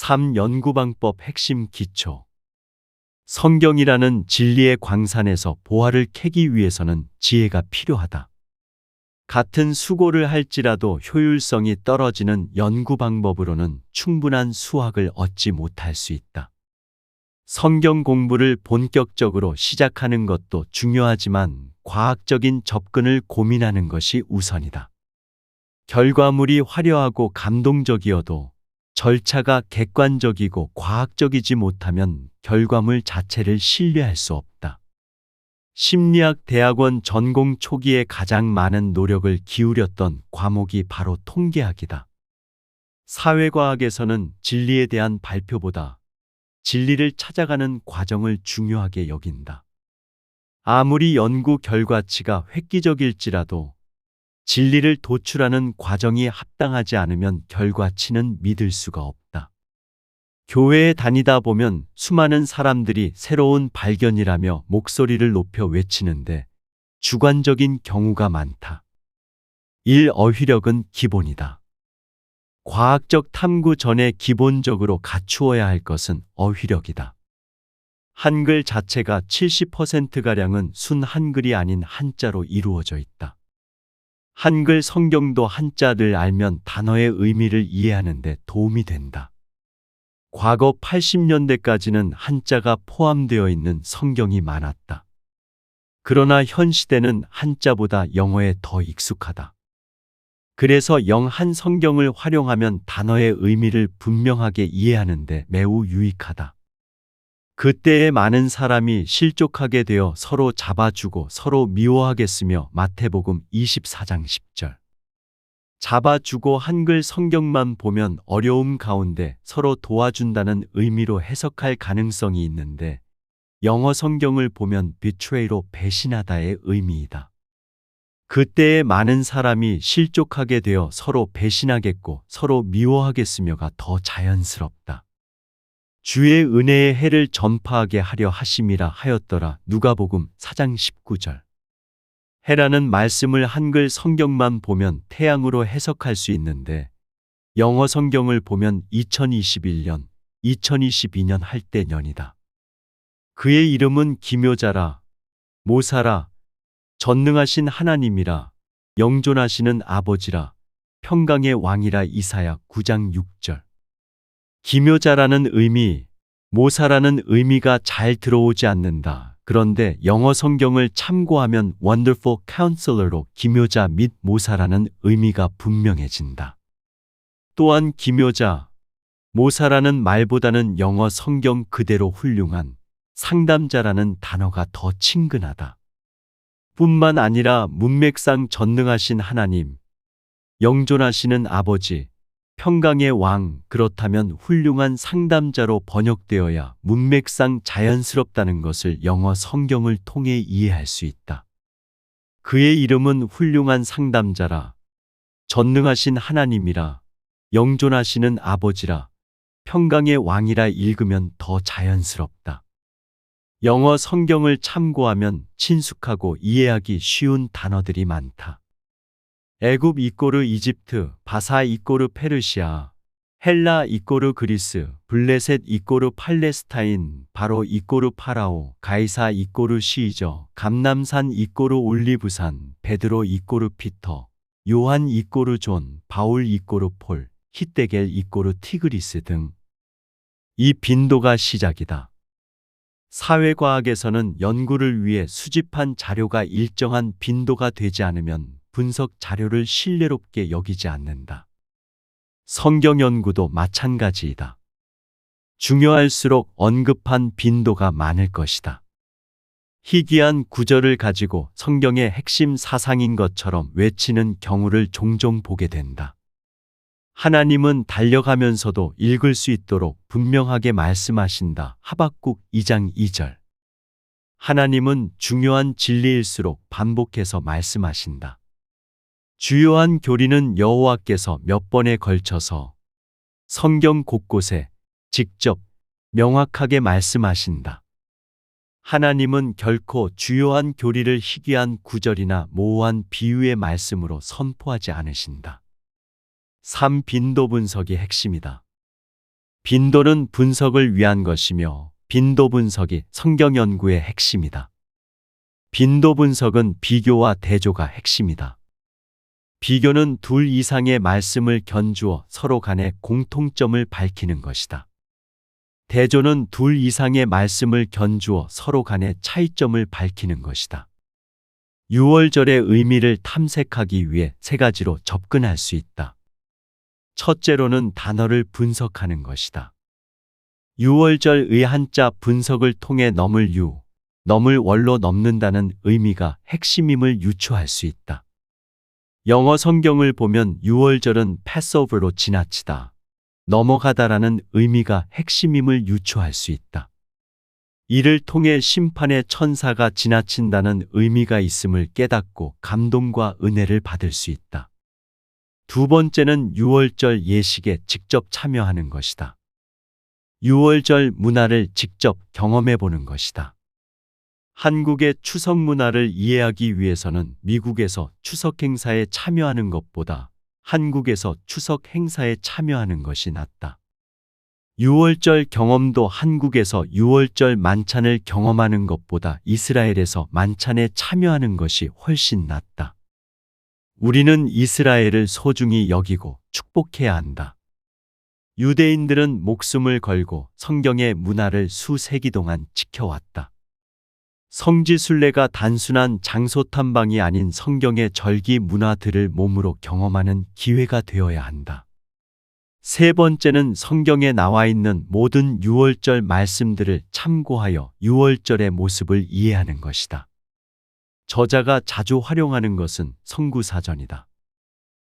3. 연구방법 핵심 기초. 성경이라는 진리의 광산에서 보화를 캐기 위해서는 지혜가 필요하다. 같은 수고를 할지라도 효율성이 떨어지는 연구 방법으로는 충분한 수확을 얻지 못할 수 있다. 성경 공부를 본격적으로 시작하는 것도 중요하지만 과학적인 접근을 고민하는 것이 우선이다. 결과물이 화려하고 감동적이어도 절차가 객관적이고 과학적이지 못하면 결과물 자체를 신뢰할 수 없다. 심리학 대학원 전공 초기에 가장 많은 노력을 기울였던 과목이 바로 통계학이다. 사회과학에서는 진리에 대한 발표보다 진리를 찾아가는 과정을 중요하게 여긴다. 아무리 연구 결과치가 획기적일지라도 진리를 도출하는 과정이 합당하지 않으면 결과치는 믿을 수가 없다. 교회에 다니다 보면 수많은 사람들이 새로운 발견이라며 목소리를 높여 외치는데 주관적인 경우가 많다. 1. 어휘력은 기본이다. 과학적 탐구 전에 기본적으로 갖추어야 할 것은 어휘력이다. 한글 자체가 70%가량은 순 한글이 아닌 한자로 이루어져 있다. 한글 성경도 한자를 알면 단어의 의미를 이해하는 데 도움이 된다. 과거 80년대까지는 한자가 포함되어 있는 성경이 많았다. 그러나 현 시대는 한자보다 영어에 더 익숙하다. 그래서 영한 성경을 활용하면 단어의 의미를 분명하게 이해하는 데 매우 유익하다. 그때에 많은 사람이 실족하게 되어 서로 잡아주고 서로 미워하겠으며 마태복음 24장 10절. 잡아주고 한글 성경만 보면 어려움 가운데 서로 도와준다는 의미로 해석할 가능성이 있는데 영어 성경을 보면 betray로 배신하다의 의미이다. 그때에 많은 사람이 실족하게 되어 서로 배신하겠고 서로 미워하겠으며가 더 자연스럽다. 주의 은혜의 해를 전파하게 하려 하심이라 하였더라. 누가복음 4장 19절. 해라는 말씀을 한글 성경만 보면 태양으로 해석할 수 있는데 영어 성경을 보면 2021년, 2022년 할 때 년이다. 그의 이름은 기묘자라, 모사라, 전능하신 하나님이라, 영존하시는 아버지라, 평강의 왕이라. 이사야 9장 6절. 기묘자라는 의미, 모사라는 의미가 잘 들어오지 않는다. 그런데 영어 성경을 참고하면 Wonderful Counselor로 기묘자 및 모사라는 의미가 분명해진다. 또한 기묘자, 모사라는 말보다는 영어 성경 그대로 훌륭한 상담자라는 단어가 더 친근하다. 뿐만 아니라 문맥상 전능하신 하나님, 영존하시는 아버지, 평강의 왕, 그렇다면 훌륭한 상담자로 번역되어야 문맥상 자연스럽다는 것을 영어 성경을 통해 이해할 수 있다. 그의 이름은 훌륭한 상담자라, 전능하신 하나님이라, 영존하시는 아버지라, 평강의 왕이라 읽으면 더 자연스럽다. 영어 성경을 참고하면 친숙하고 이해하기 쉬운 단어들이 많다. 애굽 이꼬르 이집트, 바사 이꼬르 페르시아, 헬라 이꼬르 그리스, 블레셋 이꼬르 팔레스타인, 바로 이꼬르 파라오, 가이사 이꼬르 시저, 감람산 이꼬르 올리브산, 베드로 이꼬르 피터, 요한 이꼬르 존, 바울 이꼬르 폴, 히데겔 이꼬르 티그리스 등. 이 빈도가 시작이다. 사회과학에서는 연구를 위해 수집한 자료가 일정한 빈도가 되지 않으면 분석 자료를 신뢰롭게 여기지 않는다. 성경 연구도 마찬가지이다. 중요할수록 언급한 빈도가 많을 것이다. 희귀한 구절을 가지고 성경의 핵심 사상인 것처럼 외치는 경우를 종종 보게 된다. 하나님은 달려가면서도 읽을 수 있도록 분명하게 말씀하신다. 하박국 2장 2절. 하나님은 중요한 진리일수록 반복해서 말씀하신다. 주요한 교리는 여호와께서 몇 번에 걸쳐서 성경 곳곳에 직접 명확하게 말씀하신다. 하나님은 결코 주요한 교리를 희귀한 구절이나 모호한 비유의 말씀으로 선포하지 않으신다. 3. 빈도 분석이 핵심이다. 빈도는 분석을 위한 것이며 빈도 분석이 성경 연구의 핵심이다. 빈도 분석은 비교와 대조가 핵심이다. 비교는 둘 이상의 말씀을 견주어 서로 간의 공통점을 밝히는 것이다. 대조는 둘 이상의 말씀을 견주어 서로 간의 차이점을 밝히는 것이다. 유월절의 의미를 탐색하기 위해 세 가지로 접근할 수 있다. 첫째로는 단어를 분석하는 것이다. 유월절의 한자 분석을 통해 넘을 유, 넘을 월로 넘는다는 의미가 핵심임을 유추할 수 있다. 영어 성경을 보면 유월절은 패스오버로 지나치다, 넘어가다라는 의미가 핵심임을 유추할 수 있다. 이를 통해 심판의 천사가 지나친다는 의미가 있음을 깨닫고 감동과 은혜를 받을 수 있다. 두 번째는 유월절 예식에 직접 참여하는 것이다. 유월절 문화를 직접 경험해 보는 것이다. 한국의 추석 문화를 이해하기 위해서는 미국에서 추석 행사에 참여하는 것보다 한국에서 추석 행사에 참여하는 것이 낫다. 유월절 경험도 한국에서 유월절 만찬을 경험하는 것보다 이스라엘에서 만찬에 참여하는 것이 훨씬 낫다. 우리는 이스라엘을 소중히 여기고 축복해야 한다. 유대인들은 목숨을 걸고 성경의 문화를 수세기 동안 지켜왔다. 성지순례가 단순한 장소 탐방이 아닌 성경의 절기 문화들을 몸으로 경험하는 기회가 되어야 한다. 세 번째는 성경에 나와 있는 모든 유월절 말씀들을 참고하여 유월절의 모습을 이해하는 것이다. 저자가 자주 활용하는 것은 성구사전이다.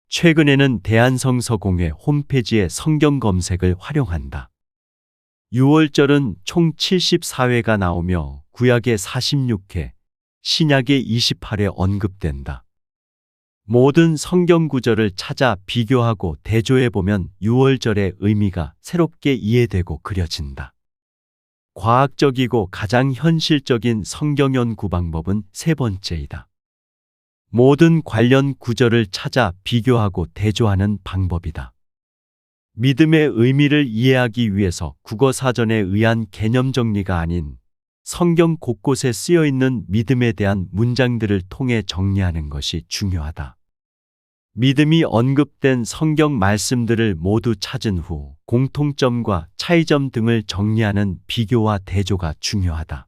최근에는 대한성서공회 홈페이지의 성경 검색을 활용한다. 유월절은 총 74회가 나오며 구약의 46회, 신약의 28회 언급된다. 모든 성경 구절을 찾아 비교하고 대조해보면 유월절의 의미가 새롭게 이해되고 그려진다. 과학적이고 가장 현실적인 성경 연구 방법은 세 번째이다. 모든 관련 구절을 찾아 비교하고 대조하는 방법이다. 믿음의 의미를 이해하기 위해서 국어사전에 의한 개념 정리가 아닌 성경 곳곳에 쓰여 있는 믿음에 대한 문장들을 통해 정리하는 것이 중요하다. 믿음이 언급된 성경 말씀들을 모두 찾은 후 공통점과 차이점 등을 정리하는 비교와 대조가 중요하다.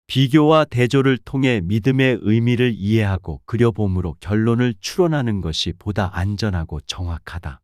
비교와 대조를 통해 믿음의 의미를 이해하고 그려봄으로 결론을 추론하는 것이 보다 안전하고 정확하다.